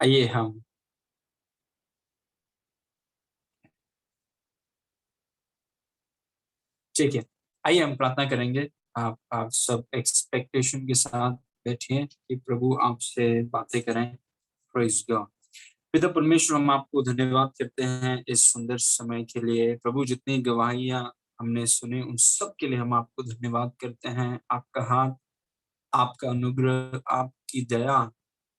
आइए हम ठीक है, आइए हम प्रार्थना करेंगे। आप सब एक्सपेक्टेशन के साथ बैठिए कि प्रभु आपसे बातें करें। Praise God. पिता परमेश्वर, हम आपको धन्यवाद करते हैं इस सुंदर समय के लिए। प्रभु, जितनी गवाहियां हमने सुने उन सब के लिए हम आपको धन्यवाद करते हैं। आपका हाथ, आपका अनुग्रह, आपकी दया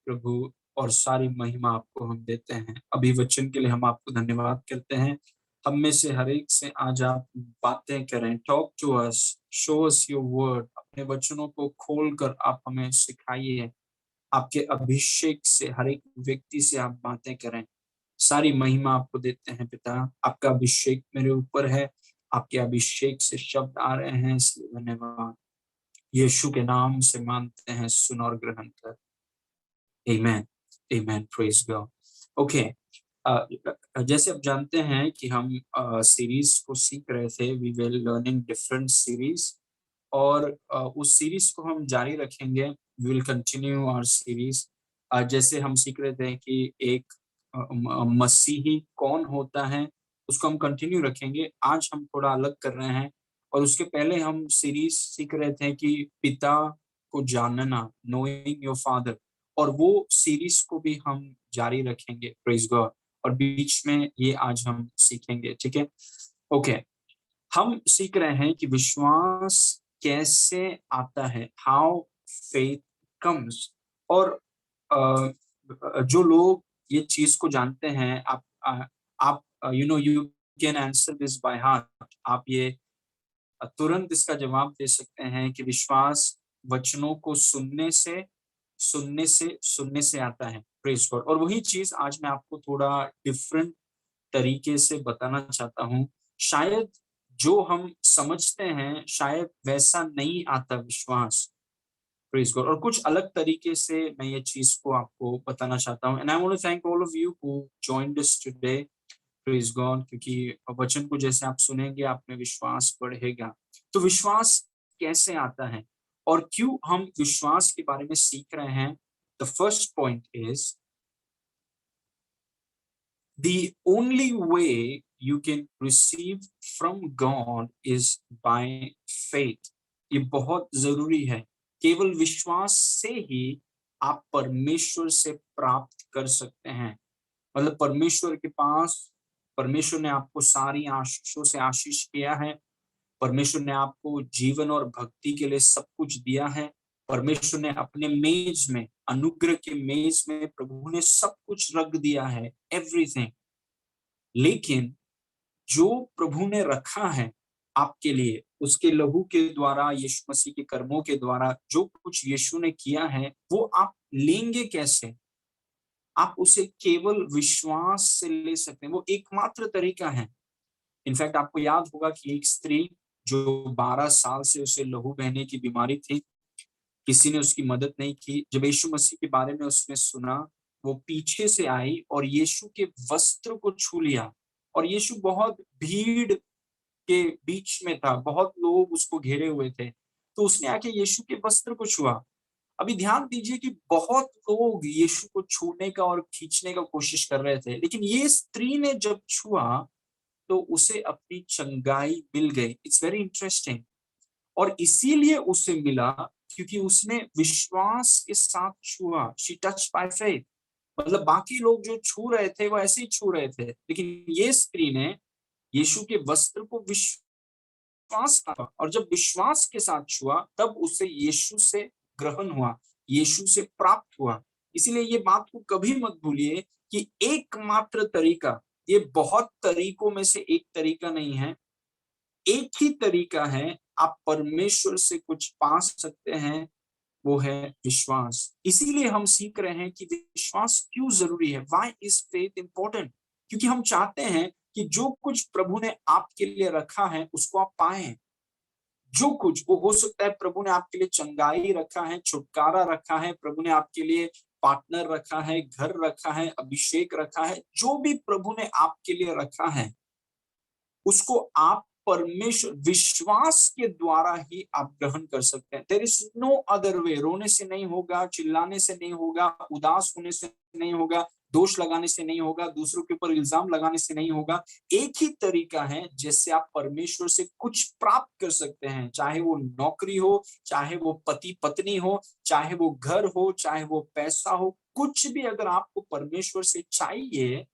प्रभु, और सारी महिमा आपको हम देते हैं। अभिवचन के लिए हम आपको धन्यवाद करते हैं। हम में से हर एक से आज आप बातें करें। Talk to us, show us your word. अपने वचनों को खोलकर आप हमें सिखाइए। आपके अभिषेक से हर एक व्यक्ति से आप बातें करें। सारी महिमा आपको देते हैं पिता। आपका अभिषेक मेरे ऊपर है। आपके अभिषेक से शब्द आ रहे हैं, इसलिए धन्यवाद। यीशु के नाम से मांगते हैं, सुन और ग्रहण कर। आमेन, आमेन, प्रेज गॉड। ओके, जैसे आप जानते हैं कि हम सीरीज को सीख रहे थे। We will learning different series, और उस सीरीज को हम जारी रखेंगे। We will continue our series. जैसे हम सीख रहे थे कि एक मसीही कौन होता है, उसको हम कंटिन्यू रखेंगे। आज हम थोड़ा अलग कर रहे हैं, और उसके पहले हम सीरीज सीख रहे थे कि पिता को जानना, नोइंग योर फादर, और वो सीरीज को भी हम जारी रखेंगे। Praise God. और बीच में ये आज हम सीखेंगे, ठीक है। ओके, हम सीख रहे हैं कि विश्वास कैसे आता है, हाउ फेथ कम्स। और जो लोग ये चीज को जानते हैं, आप you can answer this by heart. आप ये तुरंत इसका जवाब दे सकते हैं कि विश्वास वचनों को सुनने से आता है। Praise God. और वही चीज आज मैं आपको थोड़ा डिफरेंट तरीके से बताना चाहता हूँ। शायद जो हम समझते हैं, शायद वैसा नहीं आता विश्वास। Praise God. और कुछ अलग तरीके से मैं ये चीज को आपको बताना चाहता हूँ। And I want to thank all of you who joined us today. Praise God. क्योंकि वचन को जैसे आप सुनेंगे, आप में विश्वास बढ़ेगा। तो विश्वास कैसे आता है और क्यों हम विश्वास के बारे में सीख रहे हैं? The first point is, the only way you can receive from God is by faith. ये बहुत जरूरी है। केवल विश्वास से ही आप परमेश्वर से प्राप्त कर सकते हैं। मतलब परमेश्वर के पास, परमेश्वर ने आपको सारी आशीषों से आशीष किया है। परमेश्वर ने आपको जीवन और भक्ति के लिए सब कुछ दिया है। परमेश्वर ने अपने मेज में, अनुग्रह के मेज में प्रभु ने सब कुछ रख दिया है, एवरीथिंग। लेकिन जो प्रभु ने रखा है आपके लिए, उसके लहू के द्वारा, यीशु मसीह के कर्मों के द्वारा, जो कुछ यीशु ने किया है, वो आप लेंगे कैसे? आप उसे केवल विश्वास से ले सकते हैं। वो एकमात्र तरीका है। इनफैक्ट आपको याद होगा कि एक स्त्री जो 12 साल से उसे लहू बहने की बीमारी थी, किसी ने उसकी मदद नहीं की। जब यीशु मसीह के बारे में उसने सुना, वो पीछे से आई और यीशु के वस्त्र को छू लिया। और यीशु बहुत भीड़ के बीच में था, बहुत लोग उसको घेरे हुए थे, तो उसने आके यीशु के वस्त्र को छुआ। अभी ध्यान दीजिए कि बहुत लोग यीशु को छूने का और खींचने का कोशिश कर रहे थे, लेकिन ये स्त्री ने जब छुआ तो उसे अपनी चंगाई मिल गई। It's very interesting. और इसीलिए उसे मिला क्योंकि उसने विश्वास के साथ छुआ। She touch by faith. मतलब बाकी लोग जो छू रहे थे वो ऐसे ही छू रहे थे, लेकिन ये स्त्री ने यीशु के वस्त्र को विश्वास था, और जब विश्वास के साथ छुआ तब उसे यीशु से ग्रहण हुआ, यीशु से प्राप्त हुआ। इसीलिए ये बात को कभी मत भूलिए कि एकमात्र तरीका, ये बहुत तरीकों में से एक तरीका नहीं है, एक ही तरीका है आप परमेश्वर से कुछ पा सकते हैं, वो है विश्वास। इसीलिए हम सीख रहे हैं कि विश्वास क्यों जरूरी है। Why is faith important? क्योंकि हम चाहते हैं कि जो कुछ प्रभु ने आपके लिए रखा है उसको आप पाएं। जो कुछ, वो हो सकता है प्रभु ने आपके लिए चंगाई रखा है, छुटकारा रखा है, प्रभु ने आपके लिए पार्टनर रखा है, घर रखा है, अभिषेक रखा है। जो भी प्रभु ने आपके लिए रखा है, उसको आप परमेश्वर विश्वास के द्वारा ही आप ग्रहण कर सकते हैं। There is no other way. रोने से नहीं होगा, चिल्लाने से नहीं होगा, उदास होने से नहीं होगा, दोष लगाने से नहीं होगा, दूसरों के ऊपर इल्जाम लगाने से नहीं होगा। एक ही तरीका है जिससे आप परमेश्वर से कुछ प्राप्त कर सकते हैं, चाहे वो नौकरी हो, चाहे वो पति पत्नी हो, चाहे वो घर हो, चाहे वो पैसा हो, कुछ भी अगर आपको परमेश्वर से चाहिए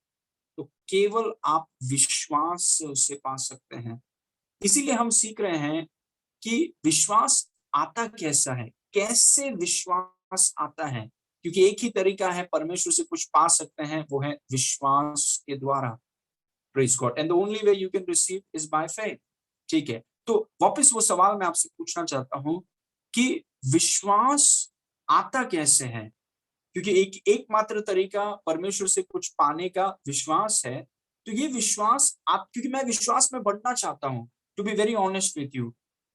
तो केवल आप विश्वास से उसे पा सकते हैं। इसीलिए हम सीख रहे हैं कि विश्वास आता कैसा है, कैसे विश्वास आता है, क्योंकि एक ही तरीका है परमेश्वर से कुछ पा सकते हैं, वो है विश्वास के द्वारा। Praise God, and the only way you can receive is by faith. ठीक है, तो वापस वो सवाल मैं आपसे पूछना चाहता हूं कि विश्वास आता कैसे है, क्योंकि एकमात्र तरीका परमेश्वर से कुछ पाने का विश्वास है। तो ये विश्वास आप, क्योंकि मैं विश्वास में बढ़ना चाहता हूं, to be very honest with you,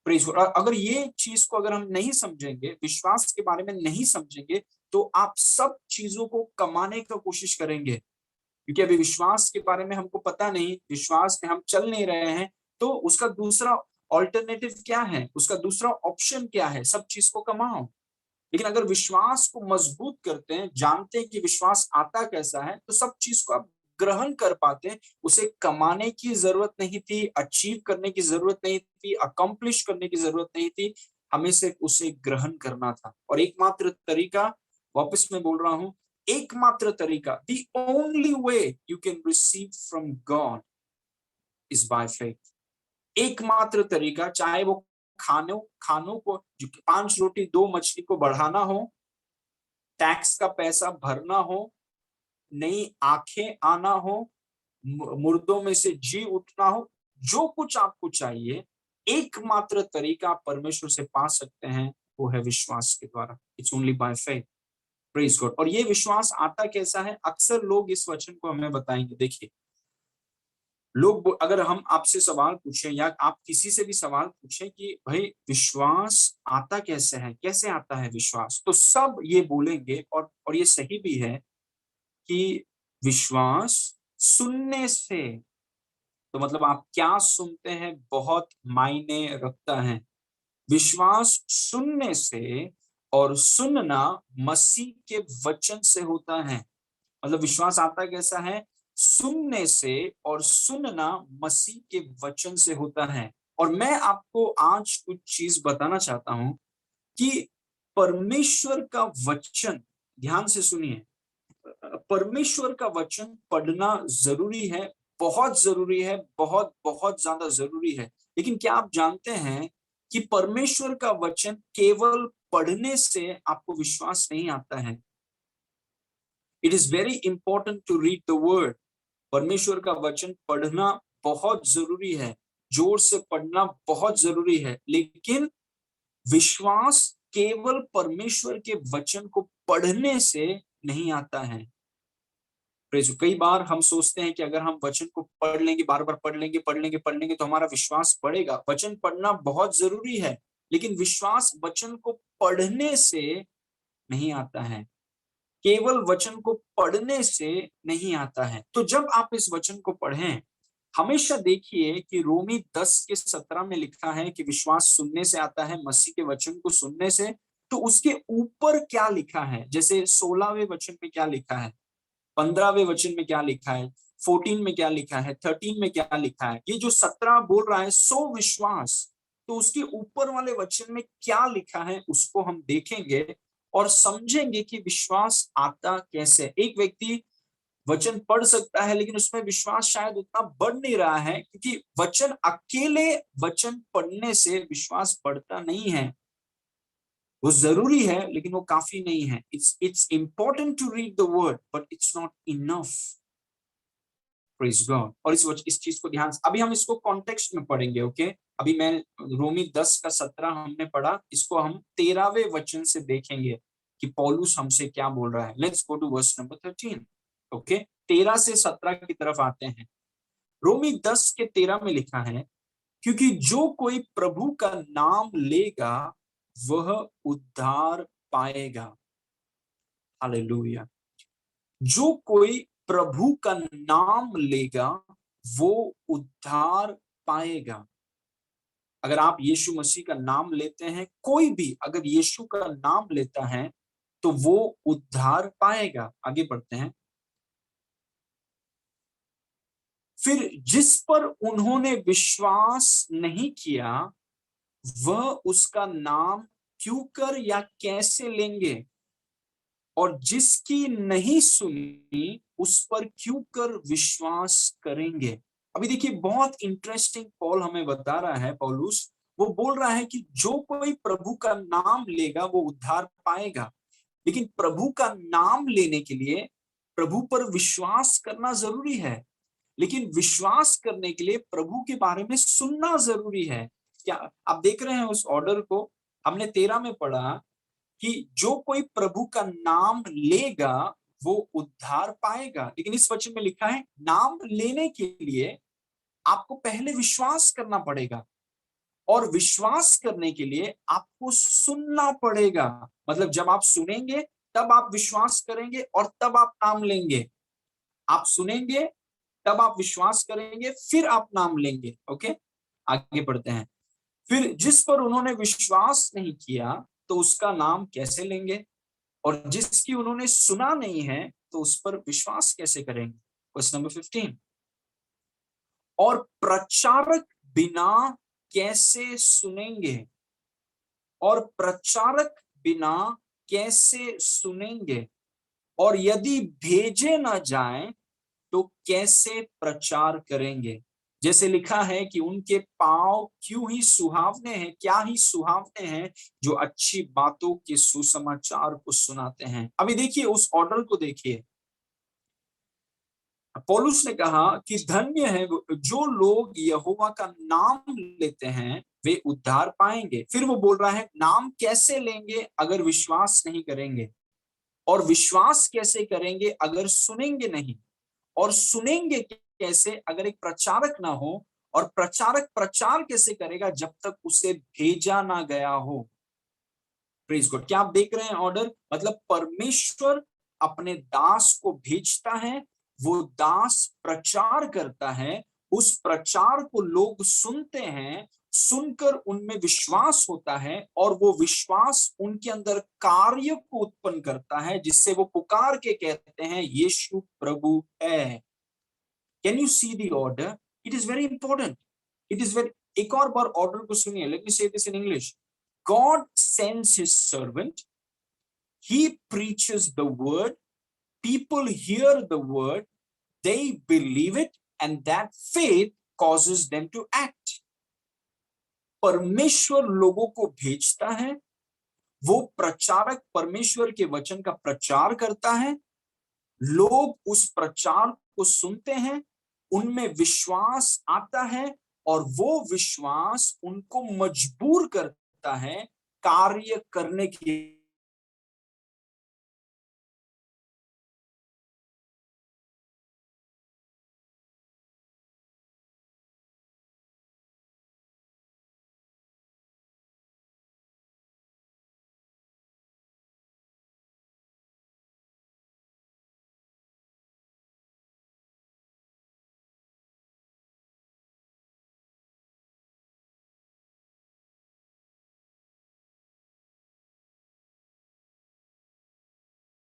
praise. अगर ये चीज को अगर हम नहीं समझेंगे, विश्वास के बारे में नहीं समझेंगे, तो आप सब चीजों को कमाने का कोशिश करेंगे, क्योंकि अभी विश्वास के बारे में हमको पता नहीं, विश्वास में हम चल नहीं रहे हैं, तो उसका दूसरा ऑल्टरनेटिव क्या है, उसका दूसरा ऑप्शन क्या है, सब चीज को कमाओ। लेकिन अगर विश्वास को मजबूत करते हैं, जानते हैं कि विश्वास आता कैसा है, तो सब चीज को आप ग्रहण कर पाते हैं। उसे कमाने की जरूरत नहीं थी, अचीव करने की जरूरत नहीं थी, अकम्प्लिश करने की जरूरत नहीं थी, हमें सिर्फ उसे ग्रहण करना था। और एकमात्र तरीका, वापस मैं बोल रहा हूं, एकमात्र तरीका, the only way you can receive from God is by faith. एकमात्र तरीका, चाहे वो खानों खानों को, जो 5 रोटी 2 मछली को बढ़ाना हो, टैक्स का पैसा भरना हो, नई आंखें आना हो, मुर्दों में से जी उठना हो, जो कुछ आपको चाहिए, एकमात्र तरीका आप परमेश्वर से पा सकते हैं, वो है विश्वास के द्वारा। It's only by faith. Praise God. और ये विश्वास आता कैसा है, अक्सर लोग इस वचन को हमें बताएंगे। देखिए, लोग, अगर हम आपसे सवाल पूछें या आप किसी से भी सवाल पूछें कि भाई विश्वास आता कैसे है, कैसे आता है विश्वास, तो सब ये बोलेंगे, और ये सही भी है, कि विश्वास सुनने से। तो मतलब आप क्या सुनते हैं बहुत मायने रखता है। विश्वास सुनने से, और सुनना मसीह के वचन से होता है। मतलब विश्वास आता कैसा है, सुनने से, और सुनना मसीह के वचन से होता है। और मैं आपको आज कुछ चीज बताना चाहता हूं कि परमेश्वर का वचन, ध्यान से सुनिए, परमेश्वर का वचन पढ़ना जरूरी है, बहुत जरूरी है, बहुत बहुत ज्यादा जरूरी है। लेकिन क्या आप जानते हैं कि परमेश्वर का वचन केवल पढ़ने से आपको विश्वास नहीं आता है। It is very important to read the word. परमेश्वर का वचन पढ़ना बहुत जरूरी है, जोर से पढ़ना बहुत जरूरी है, लेकिन विश्वास केवल परमेश्वर के वचन को पढ़ने से नहीं आता है। कई बार हम सोचते हैं कि अगर हम वचन को पढ़ लेंगे, बार बार पढ़ लेंगे तो हमारा विश्वास बढ़ेगा। वचन पढ़ना बहुत जरूरी है, लेकिन विश्वास वचन को पढ़ने से नहीं आता है, केवल वचन को पढ़ने से नहीं आता है। तो जब आप इस वचन को पढ़ें, हमेशा देखिए कि रोमी 10 के 17 में लिखा है कि विश्वास सुनने से आता है, मसीह के वचन को सुनने से। तो उसके ऊपर क्या लिखा है, जैसे 16वें वचन में क्या लिखा है, 15वें वचन में क्या लिखा है, 14 में क्या लिखा है, 13 में क्या लिखा है, ये जो 17 बोल रहा है सो विश्वास, तो उसके ऊपर वाले वचन में क्या लिखा है उसको हम देखेंगे और समझेंगे कि विश्वास आता कैसे। एक व्यक्ति वचन पढ़ सकता है, लेकिन उसमें विश्वास शायद उतना बढ़ नहीं रहा है, क्योंकि वचन अकेले, वचन पढ़ने से विश्वास बढ़ता नहीं है। वो जरूरी है, लेकिन वो काफी नहीं है। It's important to read the word, but it's not enough. Praise God. और इस चीज को ध्यान से, अभी हम इसको कॉन्टेक्स्ट में पढ़ेंगे, ओके। अभी मैं रोमी 10 का 17 हमने पढ़ा, इसको हम 13वें वचन से देखेंगे कि पौलुस हमसे क्या बोल रहा है। Let's go to verse number 13, okay. 13 से 17 की तरफ आते हैं। रोमी 10 के 13 में लिखा है, क्योंकि जो कोई प्रभु का नाम लेगा वह उद्धार पाएगा। हालेलुया। जो कोई प्रभु का नाम लेगा वो उद्धार पाएगा। अगर आप यीशु मसीह का नाम लेते हैं, कोई भी अगर यीशु का नाम लेता है तो वो उद्धार पाएगा। आगे बढ़ते हैं। फिर जिस पर उन्होंने विश्वास नहीं किया वह उसका नाम क्यों कर या कैसे लेंगे, और जिसकी नहीं सुनी उस पर क्यों कर विश्वास करेंगे। अभी देखिए बहुत इंटरेस्टिंग पॉल हमें बता रहा है, पौलुस वो बोल रहा है कि जो कोई प्रभु का नाम लेगा वो उद्धार पाएगा, लेकिन प्रभु का नाम लेने के लिए प्रभु पर विश्वास करना जरूरी है। लेकिन विश्वास करने के लिए प्रभु के बारे में सुनना जरूरी है। क्या आप देख रहे हैं उस ऑर्डर को? हमने 13 में पढ़ा कि जो कोई प्रभु का नाम लेगा वो उद्धार पाएगा, लेकिन इस वचन में लिखा है नाम लेने के लिए आपको पहले विश्वास करना पड़ेगा, और विश्वास करने के लिए आपको सुनना पड़ेगा। मतलब जब आप सुनेंगे तब आप विश्वास करेंगे और तब आप नाम लेंगे। आप सुनेंगे तब आप विश्वास करेंगे फिर आप नाम लेंगे। ओके, आगे बढ़ते हैं। फिर जिस पर उन्होंने विश्वास नहीं किया तो उसका नाम कैसे लेंगे, और जिसकी उन्होंने सुना नहीं है तो उस पर विश्वास कैसे करेंगे। क्वेश्चन नंबर 15, और प्रचारक बिना कैसे सुनेंगे, और प्रचारक बिना कैसे सुनेंगे, और यदि भेजे ना जाएं तो कैसे प्रचार करेंगे। जैसे लिखा है कि उनके पांव क्यों ही सुहावने हैं, क्या ही सुहावने हैं जो अच्छी बातों के सुसमाचार को सुनाते हैं। अभी देखिए उस ऑर्डर को देखिए, पौलुस ने कहा कि धन्य है जो लोग यहोवा का नाम लेते हैं वे उद्धार पाएंगे। फिर वो बोल रहा है नाम कैसे लेंगे अगर विश्वास नहीं करेंगे, और विश्वास कैसे करेंगे अगर सुनेंगे नहीं, और सुनेंगे कैसे अगर एक प्रचारक ना हो, और प्रचारक प्रचार कैसे करेगा जब तक उसे भेजा ना गया हो। Praise God. क्या आप देख रहे हैं ऑर्डर? मतलब परमेश्वर अपने दास को भेजता है, वो दास प्रचार करता है, उस प्रचार को लोग सुनते हैं, सुनकर उनमें विश्वास होता है, और वो विश्वास उनके अंदर कार्य को उत्पन्न करता है जिससे वो पुकार के कहते हैं यीशु प्रभु है। Can you see the order? It is very important. It is very, एक और बार ऑर्डर को सुनिए। लेट मी से this in English. God sends his servant, he preaches the word, people hear the word, they believe it, and that faith causes them to act. परमेश्वर लोगों को भेजता है, वो प्रचारक परमेश्वर के वचन का प्रचार करता है, लोग उस प्रचार को सुनते हैं, उनमें विश्वास आता है, और वो विश्वास उनको मजबूर करता है कार्य करने के